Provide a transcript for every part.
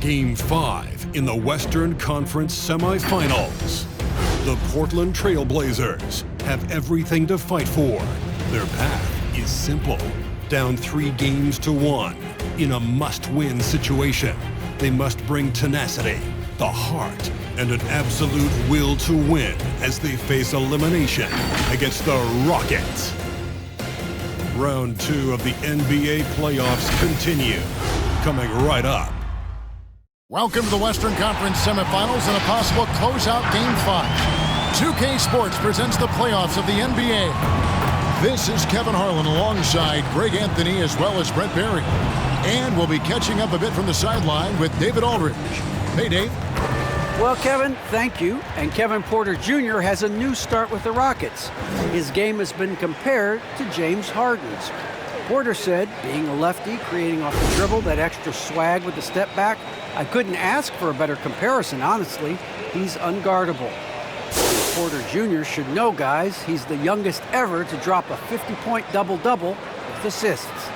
Game 5 in the Western Conference semifinals. The Portland Trail Blazers have everything to fight for. Their path is simple. Down 3-1 in a must-win situation. They must bring tenacity, the heart, and an absolute will to win as they face elimination against the Rockets. Round 2 of the NBA playoffs continue. Coming right up. Welcome to the Western Conference semifinals and a possible closeout Game 5. 2K Sports presents the playoffs of the NBA. This is Kevin Harlan alongside Greg Anthony as well as Brent Barry. And we'll be catching up a bit from the sideline with David Aldridge. Hey, Dave. Well, Kevin, thank you. And Kevin Porter Jr. has a new start with the Rockets. His game has been compared to James Harden's. Porter said, being a lefty, creating off the dribble, that extra swag with the step back, I couldn't ask for a better comparison, honestly. He's unguardable. Porter Jr. should know, guys, he's the youngest ever to drop a 50-point double-double with assists.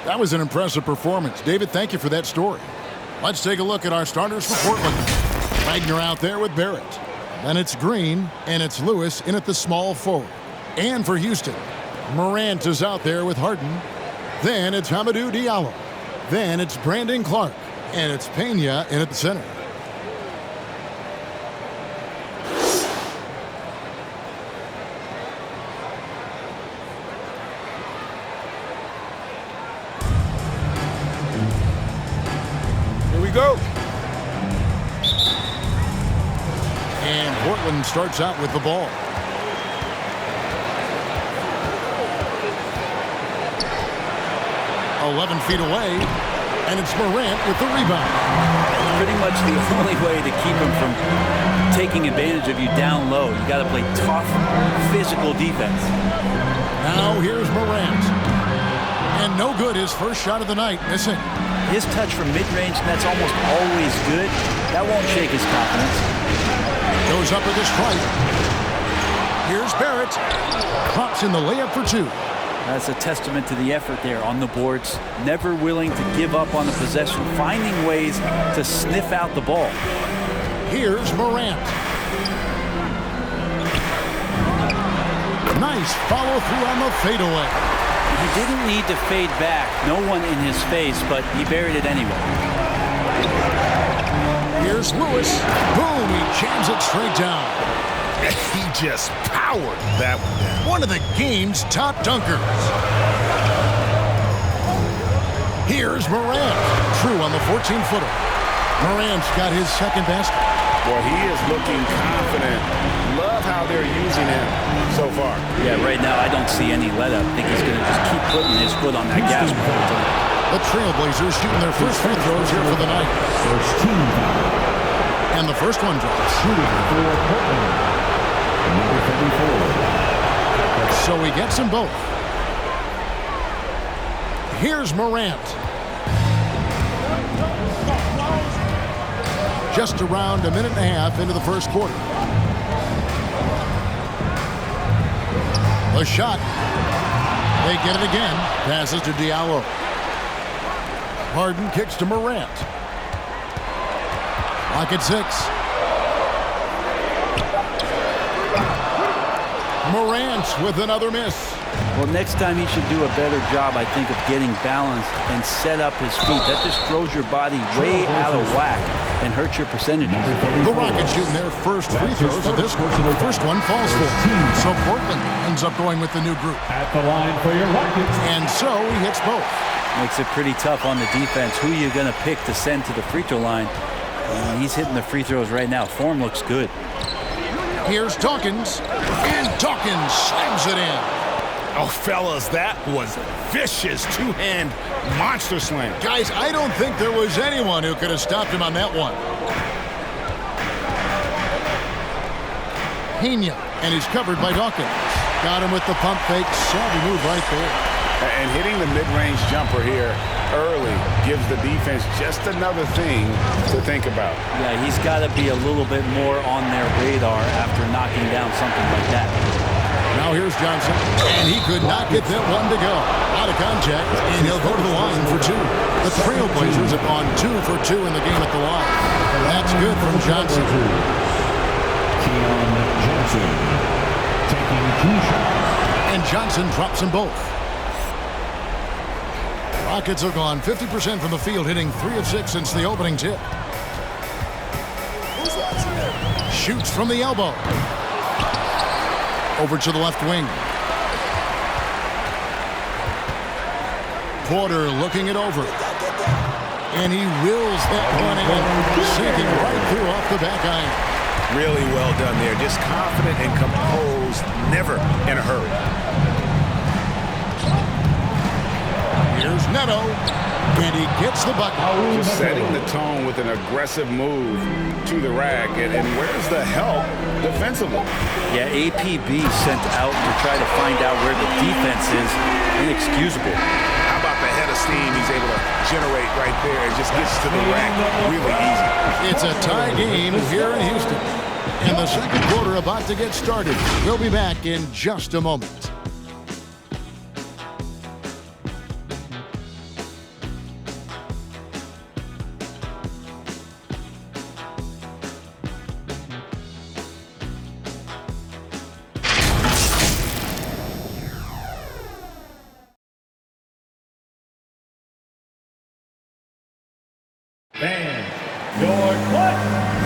That was an impressive performance. David, thank you for that story. Let's take a look at our starters for Portland. Wagner out there with Barrett. Then it's Green, and it's Lewis in at the small forward. And for Houston, Morant is out there with Harden. Then it's Hamidou Diallo. Then it's Brandon Clark. And it's Pena in at the center. Here we go. And Portland starts out with the ball. "11 feet away, and it's Morant with the rebound." Pretty much the only way to keep him from taking advantage of you down low. You got to play tough, physical defense. Now here's Morant. And no good, his first shot of the night, missing. His touch from mid-range, that's almost always good. That won't shake his confidence. Goes up with a strike. Here's Barrett. Pops in the layup for 2. That's a testament to the effort there on the boards. Never willing to give up on the possession, finding ways to sniff out the ball. Here's Morant. Nice follow through on the fadeaway. He didn't need to fade back. No one in his face, but he buried it anyway. Here's Lewis. Boom, he jams it straight down. He just powered that one down. One of the game's top dunkers. Here's Morant. True on the 14-footer. Morant's got his second basket. Boy, he is looking confident. Love how they're using him so far. Yeah, right now I don't see any let up. I think he's going to just keep putting his foot on that gas pedal. The Trailblazers shooting their first free throws here for the night. First team foul. And the first one drops. Shooting for Portland. Number 34. So he gets them both. Here's Morant. Just around a minute and a half into the first quarter. A shot. They get it again. Passes to Diallo. Harden kicks to Morant. Lock at 6. Morant with another miss. Well, next time he should do a better job, I think, of getting balanced and set up his feet. That just throws your body way out of whack and hurts your percentages. The Rockets shooting their first free throws of this quarter. The first one falls for. So Portland ends up going with the new group. At the line for your Rockets. And so he hits both. Makes it pretty tough on the defense. Who are you going to pick to send to the free throw line? He's hitting the free throws right now. Form looks good. Here's Dawkins. And Dawkins slams it in. Oh, fellas, that was vicious two-hand monster slam. Guys, I don't think there was anyone who could have stopped him on that one. Pena, and he's covered by Dawkins. Got him with the pump fake. Savvy move right there. And hitting the mid-range jumper here early gives the defense just another thing to think about. Yeah, he's got to be a little bit more on their radar after knocking down something like that. Now here's Johnson, and he could not get that one to go. Out of contact, and he'll go to the line for 2. The Trailblazers have gone 2 for 2 in the game at the line. That's good from Johnson. Keon Johnson taking 2 shots. And Johnson drops them both. Rockets have gone 50% from the field, hitting 3 of 6 since the opening tip. Shoots from the elbow. Over to the left wing. Porter looking it over. And he wills that one in, sinking right through off the back iron. Really well done there. Just confident and composed, never in a hurry. Here's Neto, and he gets the bucket. Just setting the tone with an aggressive move to the rack. And where's the help defensively? Yeah, APB sent out to try to find out where the defense is. Inexcusable. How about the head of steam he's able to generate right there and just gets to the rack really easy. It's a tie game here in Houston. And the second quarter about to get started. We'll be back in just a moment. And your Quad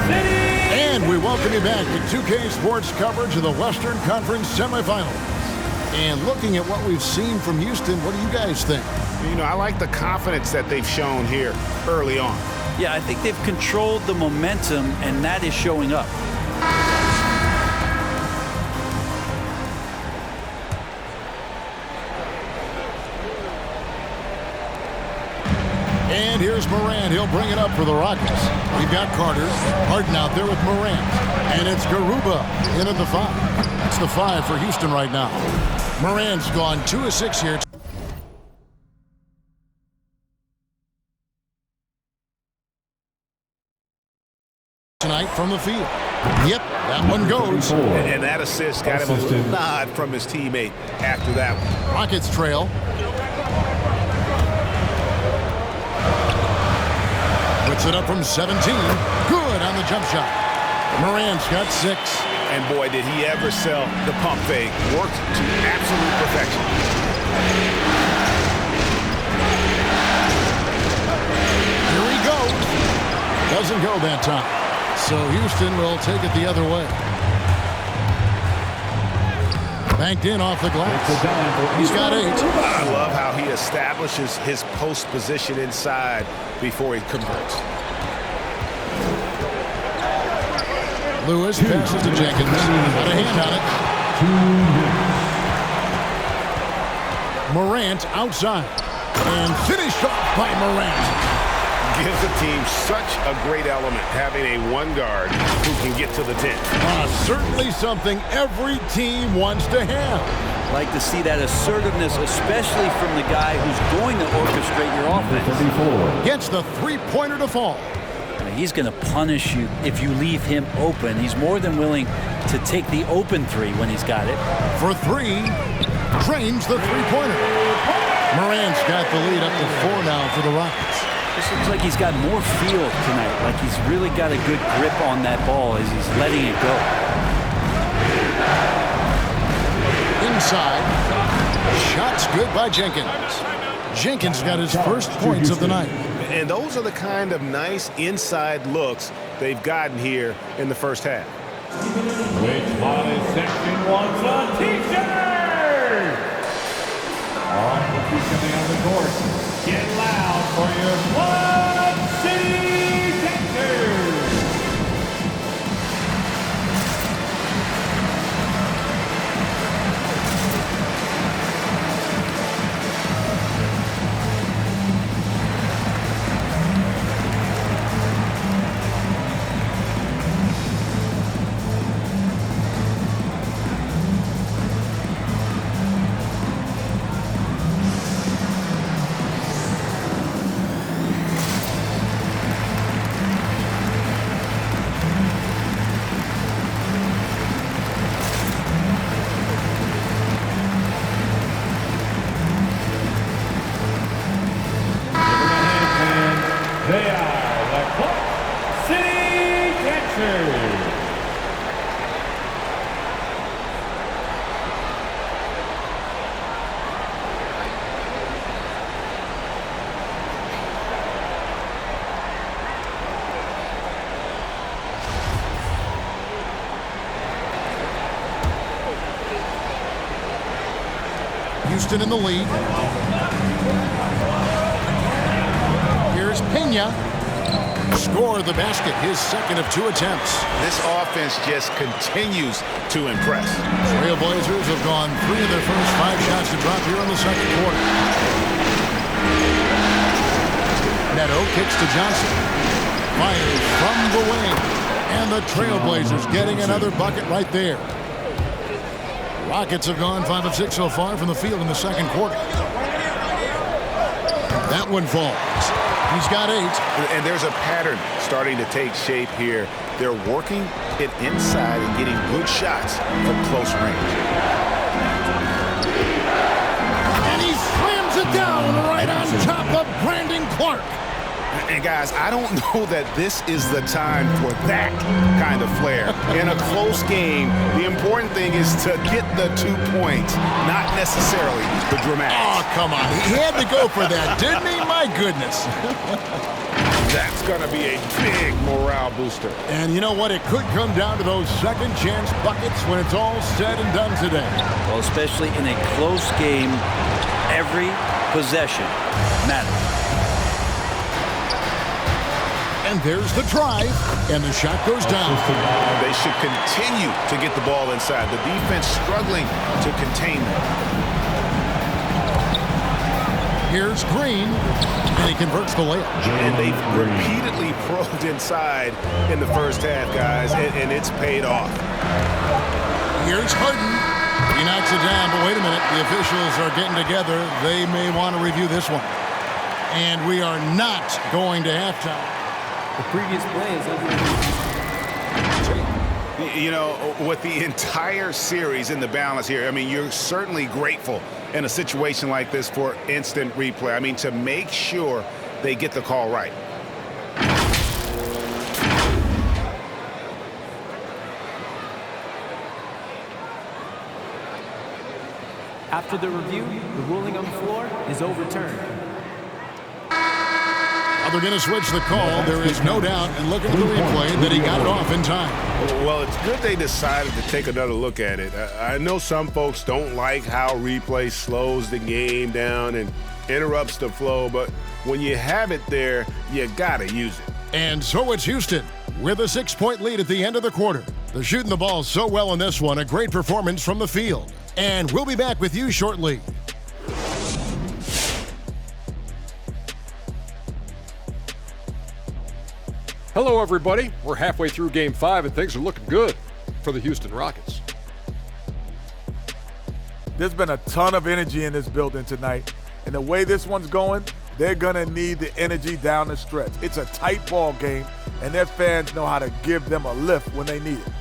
City. And we welcome you back to 2K Sports coverage of the Western Conference semifinals. And looking at what we've seen from Houston, what do you guys think? You know, I like the confidence that they've shown here early on. Yeah, I think they've controlled the momentum, and that is showing up. And here's Morant. He'll bring it up for the Rockets. We've got Carter. Harden out there with Morant. And it's Garuba in at the 5. That's the 5 for Houston right now. Morant's gone 2 of 6 here tonight from the field. Yep, that one goes. And that assist got him a nod from his teammate after that one. Rockets trail. Puts it up from 17. Good on the jump shot. Morant's got 6. And boy, did he ever sell the pump fake. Worked to absolute perfection. Here he goes. Doesn't go that time. So Houston will take it the other way. Banked in off the glass. He's got 8. I love how he establishes his post position inside before he converts. Lewis passes to Jenkins. Got a hand on it. Morant outside. And finished off by Morant. Gives the team such a great element having a one guard who can get to the 10. Certainly something every team wants to have. Like to see that assertiveness, especially from the guy who's going to orchestrate your offense. 34. Gets the three-pointer to fall. He's going to punish you if you leave him open. He's more than willing to take the open 3 when he's got it. For 3, drains the three-pointer. Morant's got the lead up to 4 now for the Rockets. This looks like he's got more feel tonight, like he's really got a good grip on that ball as he's letting it go. Inside. Shots good by Jenkins. Jenkins got his first points of the night. And those are the kind of nice inside looks they've gotten here in the first half. Which Flawless Section wants a T-shirt? On the feet coming on the court. Get loud for your Quad City Texans. Houston in the lead. Here's Pena. Score the basket, his second of 2 attempts. This offense just continues to impress. Trailblazers have gone 3 of their first 5 shots to drop here in the second quarter. Neto kicks to Johnson. Fires from the wing. And the Trailblazers getting another bucket right there. Rockets have gone 5 of 6 so far from the field in the second quarter. That one falls. He's got 8. And there's a pattern starting to take shape here. They're working it inside and getting good shots from close range. And he slams it down right on top of Brandon Clark. And guys, I don't know that this is the time for that kind of flair. In a close game, the important thing is to get the 2 points, not necessarily the dramatics. Oh, come on. He had to go for that, didn't he? My goodness. That's going to be a big morale booster. And you know what? It could come down to those second chance buckets when it's all said and done today. Well, especially in a close game, every possession matters. And there's the drive, and the shot goes down. They should continue to get the ball inside. The defense struggling to contain them. Here's Green, and he converts the layup. And they've repeatedly probed inside in the first half, guys, and it's paid off. Here's Harden. He knocks it down, but wait a minute. The officials are getting together. They may want to review this one. And we are not going to halftime. The previous play is over. You know, with the entire series in the balance here, I mean, you're certainly grateful in a situation like this for instant replay. I mean, to make sure they get the call right. After the review, the ruling on the floor is overturned. They're going to switch the call. There is no doubt, and looking at the replay, that he got it off in time. Well, it's good they decided to take another look at it. I know some folks don't like how replay slows the game down and interrupts the flow, but when you have it there, you got to use it. And so it's Houston with a 6-point lead at the end of the quarter. They're shooting the ball so well in this one. A great performance from the field. And we'll be back with you shortly. Hello, everybody. We're halfway through Game 5, and things are looking good for the Houston Rockets. There's been a ton of energy in this building tonight, and the way this one's going, they're going to need the energy down the stretch. It's a tight ball game, and their fans know how to give them a lift when they need it.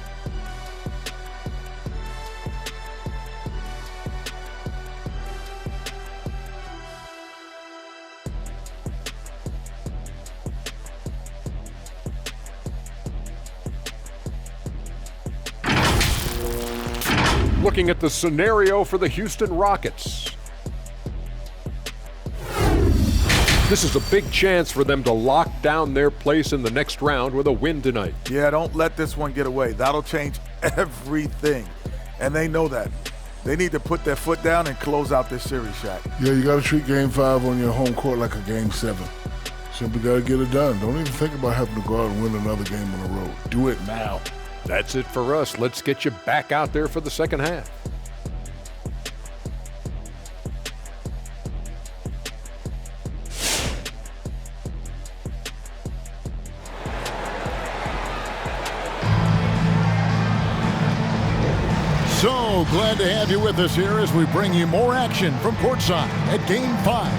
Looking at the scenario for the Houston Rockets. This is a big chance for them to lock down their place in the next round with a win tonight. Yeah, don't let this one get away. That'll change everything, and they know that. They need to put their foot down and close out this series, Shaq. Yeah, you got to treat Game 5 on your home court like a Game 7. Simply got to get it done. Don't even think about having to go out and win another game on the road. Do it now. That's it for us. Let's get you back out there for the second half. So glad to have you with us here as we bring you more action from courtside at Game 5.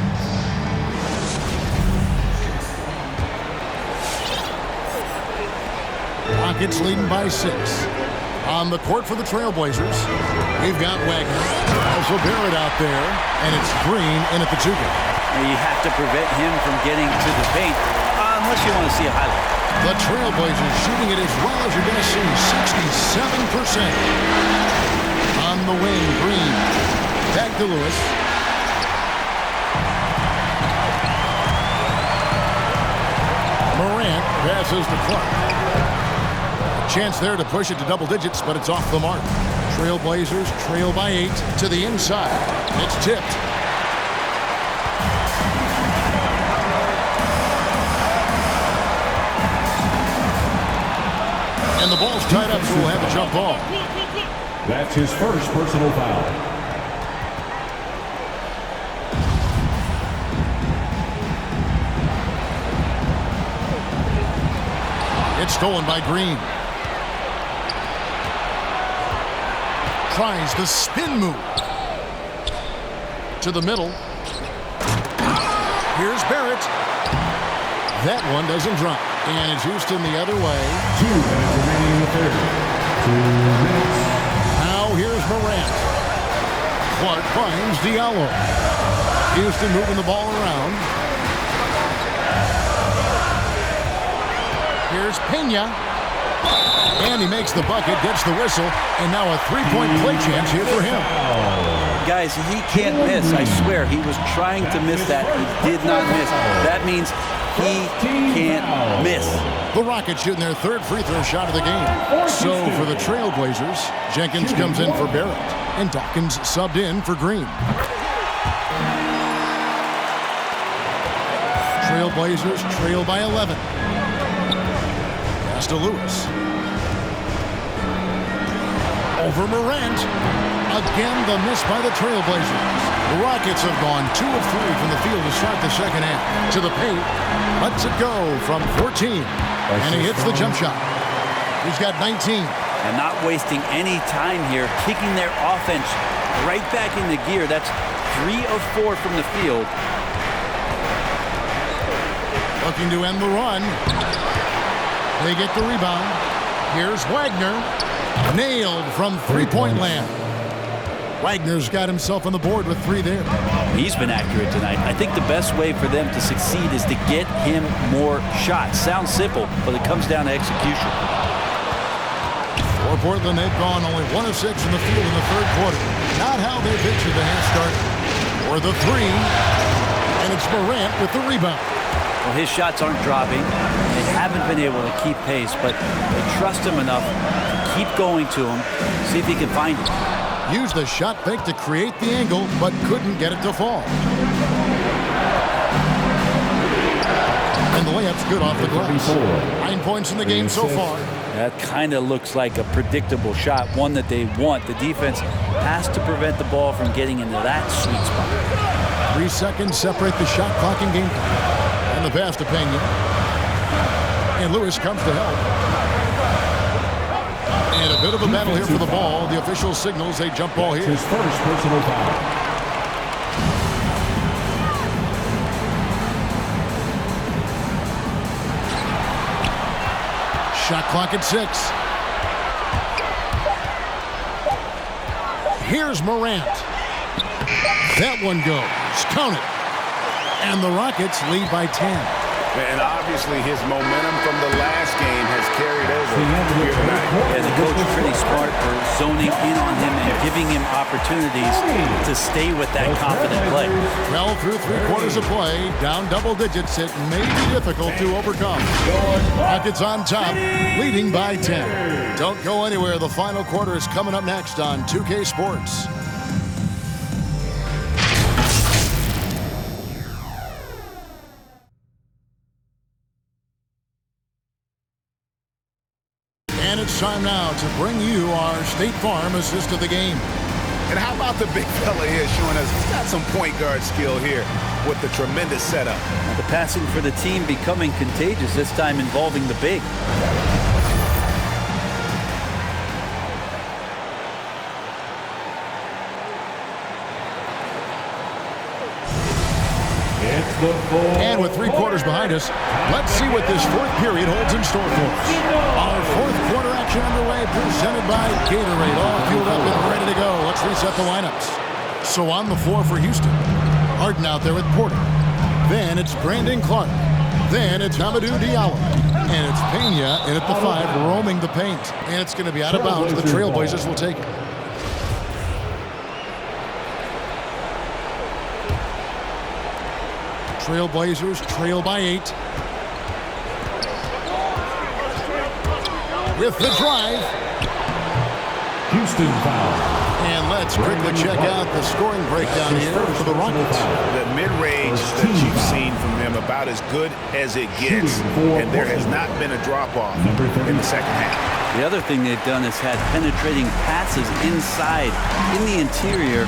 Rockets leading by 6. On the court for the Trailblazers, we've got Wagner. Also Barrett out there, and it's Green in at the 2 guard. You have to prevent him from getting to the paint, unless you want to see a highlight. The Trailblazers shooting it as well as you're going to see, 67%. On the wing, Green. Back to Lewis. Morant passes to Clark. Chance there to push it to double digits, but it's off the mark. Trailblazers trail by 8 to the inside. It's tipped. And the ball's tied up, so we'll have a jump ball. That's his first personal foul. It's stolen by Green. Tries the spin move. To the middle. Here's Barrett. That one doesn't drop. And it's Houston the other way. 2 minutes remaining in the third. 2 minutes. Now here's Morant. Clark finds Diallo. Houston moving the ball around. Here's Pena. And he makes the bucket, gets the whistle, and now a three-point play chance here for him. Guys, he can't miss. I swear, he was trying to miss that. He did not miss. That means he can't miss. The Rockets shooting their third free throw shot of the game. So for the Trailblazers, Jenkins comes in for Barrett, and Dawkins subbed in for Green. Trailblazers trail by 11. Pass to Lewis. Over Morant. Again, the miss by the Trailblazers. The Rockets have gone 2 of 3 from the field to start the second half. To the paint. Lets it go from 14. And he hits the jump shot. He's got 19. And not wasting any time here. Kicking their offense right back into gear. That's 3 of 4 from the field. Looking to end the run. They get the rebound. Here's Wagner. Nailed from three-point land. Wagner's got himself on the board with 3 there. He's been accurate tonight. I think the best way for them to succeed is to get him more shots. Sounds simple, but it comes down to execution. For Portland, they've gone only 1 of 6 from the field in the third quarter. Not how they pictured the half start. Or the 3. And it's Morant with the rebound. Well, his shots aren't dropping. They haven't been able to keep pace, but they trust him enough to keep going to him, see if he can find it. Used the shot fake to create the angle, but couldn't get it to fall. And the layup's good off the glass. 9 points in the game so far. That kind of looks like a predictable shot, one that they want. The defense has to prevent the ball from getting into that sweet spot. 3 seconds separate the shot clock and game time. And the pass to Pena. And Lewis comes to help. And a bit of a battle here for the ball. The official signals a jump ball here. His first personal foul. Shot clock at 6. Here's Morant. That one goes. Count it. And the Rockets lead by 10. And obviously his momentum from the last game has carried over here tonight. Yeah, the coach is pretty smart for zoning in on him and giving him opportunities to stay with that confident play. Well, through 3 quarters of play, down double digits, it may be difficult to overcome. Rockets on top, leading by 10. Don't go anywhere. The final quarter is coming up next on 2K Sports. And it's time now to bring you our State Farm assist of the game. And how about the big fella here showing us he's got some point guard skill here with the tremendous setup. The passing for the team becoming contagious, this time involving the big. And with 3 quarters behind us, let's see what this 4th period holds in store for us. Our 4th quarter action underway, presented by Gatorade. All fueled up and ready to go. Let's reset the lineups. So on the floor for Houston, Harden out there with Porter. Then it's Brandon Clark. Then it's Hamidou Diallo. And it's Pena in at the 5, roaming the paint. And it's going to be out of bounds. The Trailblazers will take it. Trailblazers trail by 8. With the drive. Houston foul. And let's quickly check out the scoring breakdown here for the Rockets. The mid-range that you've seen from them about as good as it gets, and there has not been a drop-off in the second half. The other thing they've done is had penetrating passes inside, in the interior,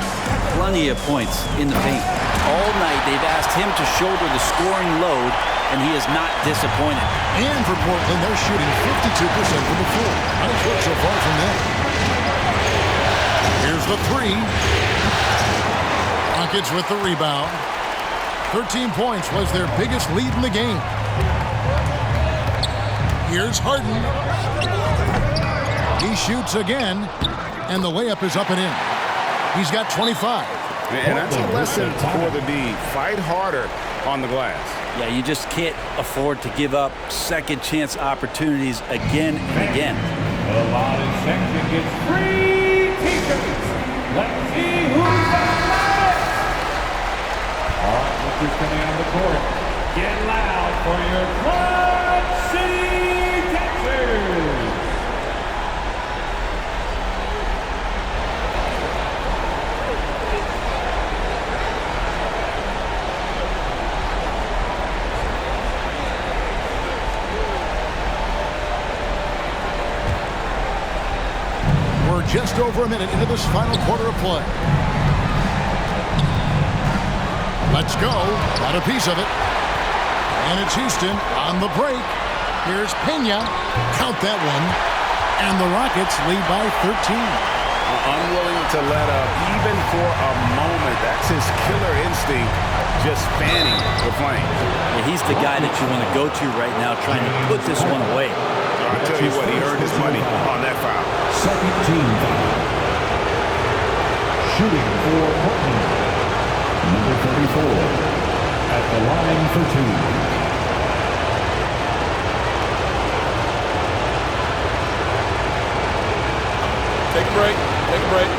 plenty of points in the paint. All night they've asked him to shoulder the scoring load, and he is not disappointed. And for Portland, they're shooting 52% from the floor. Not good so far from them. Here's the three. Rockets with the rebound. 13 points was their biggest lead in the game. Here's Harden. He shoots again, and the layup is up and in. He's got 25. And that's a lesson for the D. Fight harder on the glass. Yeah, you just can't afford to give up second chance opportunities again and again. The Lottie section gets free t-shirts. Let's see who's the loudest. All right, look who's coming on the court. Get loud for your Quad City Texans. Just over a minute into this final quarter of play. Let's go. Got a piece of it. And it's Houston on the break. Here's Pena. Count that one. And the Rockets lead by 13. Unwilling to let up even for a moment. That's his killer instinct, just fanning the flame. Yeah, he's the guy that you want to go to right now, trying to put this one away. I'll tell you what, he earned his money on that foul. Second team foul. Shooting for Portland. Number 34 at the line for two. Take a break. Take a break.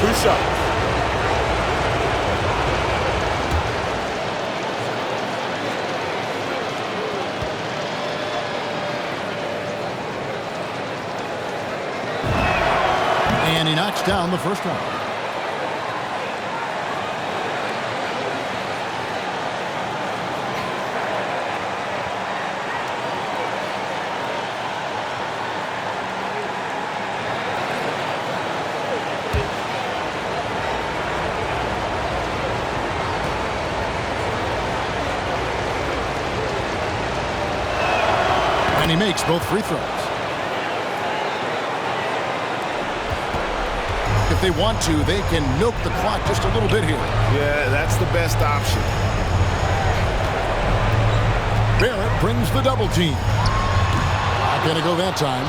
2 shots. And he knocks down the first one. And he makes both free throws. If they want to, they can milk the clock just a little bit here. Yeah, that's the best option. Barrett brings the double team. Not going to go that time.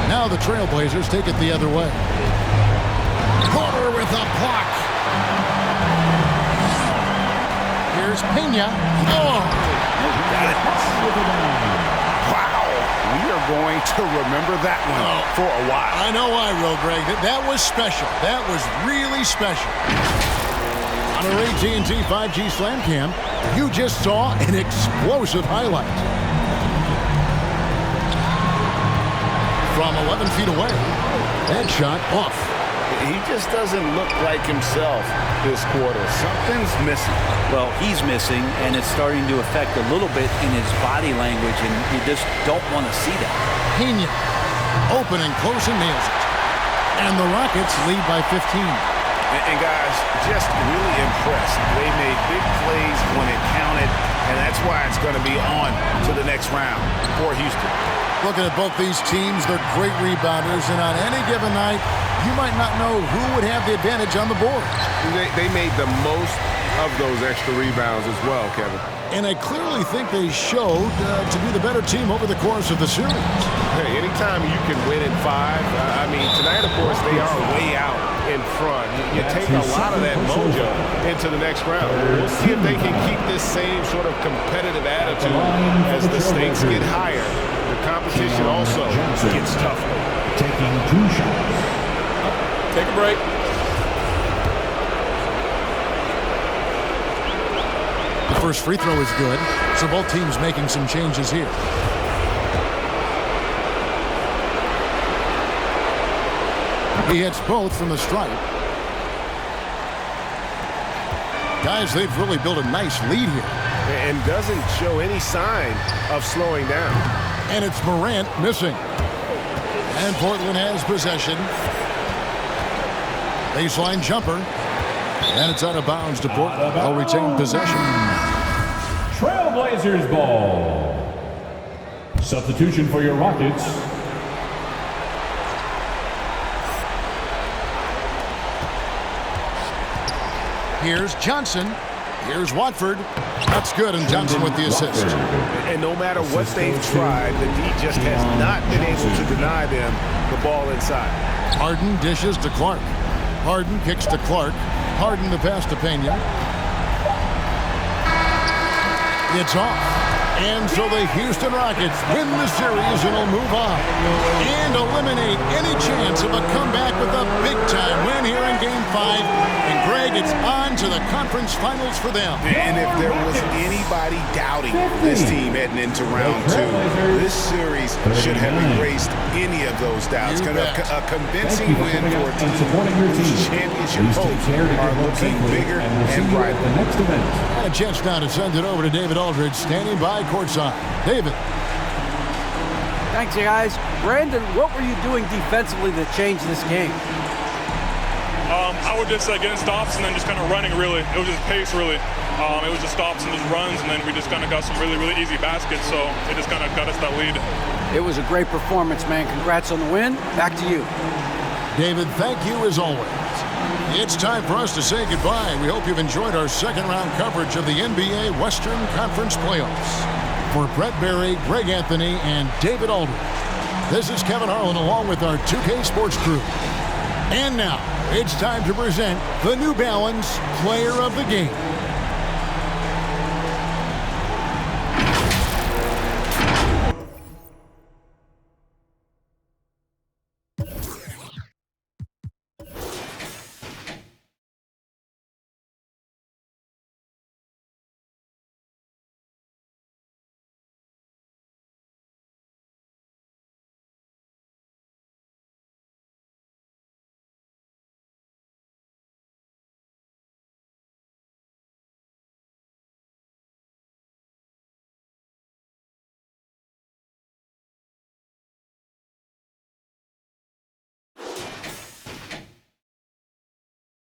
Now the Trailblazers take it the other way. Porter with a block. Here's Pena. Oh! Got it. Wow. We are going to remember that one for a while. I know I will, Greg. That was special. That was really special. On our AT&T 5G Slam Cam, you just saw an explosive highlight. From 11 feet away, that shot off. He just doesn't look like himself this quarter. Something's missing. Well, he's missing, and it's starting to affect a little bit in his body language, and you just don't want to see that. Pena, open and close and nails it. And the Rockets lead by 15. And guys, just really impressed. They made big plays when it counted, and that's why it's going to be on to the next round for Houston. Looking at both these teams, they're great rebounders, and on any given night, you might not know who would have the advantage on the board. They made the most of those extra rebounds as well, Kevin. And I clearly think they showed to be the better team over the course of the series. Hey, anytime you can win in 5, I mean, tonight, of course, they are way out in front. You take a lot of that mojo into the next round. We'll see if they can keep this same sort of competitive attitude as the stakes get higher. The competition also gets tougher. Taking 2 shots. Take a break. The first free throw is good, so both teams making some changes here. He hits both from the stripe. Guys, they've really built a nice lead here. And doesn't show any sign of slowing down. And it's Morant missing. And Portland has possession. Baseline jumper. And it's out of bounds to Portland. They'll retain possession. Trailblazers ball. Substitution for your Rockets. Here's Johnson. Here's Watford. That's good, and Johnson with the assist. And no matter what they've tried, the D just has not been able to deny them the ball inside. Harden dishes to Clark. Harden kicks to Clark. Harden the pass to Pena. It's off. And so the Houston Rockets win the series and will move on and eliminate any chance of a comeback with a big-time win here in Game 5. And, Greg, it's on to the conference finals for them. And if there was anybody doubting this team heading into round 2, this series should have erased any of those doubts. A convincing win for a team whose championship hopes are looking bigger and brighter. A chance now to send it over to David Aldridge, standing by courtside. David. Thanks, you guys. Brandon, what were you doing defensively to change this game? I would just get in stops and then just kind of running, really. It was just pace, really. It was just stops and just runs, and then we just kind of got some really, really easy baskets, so it just kind of got us that lead. It was a great performance, man. Congrats on the win. Back to you. David, thank you as always. It's time for us to say goodbye. We hope you've enjoyed our second-round coverage of the NBA Western Conference Playoffs. For Brett Berry, Greg Anthony, and David Aldridge, this is Kevin Harlan along with our 2K Sports crew. And now, it's time to present the New Balance Player of the Game.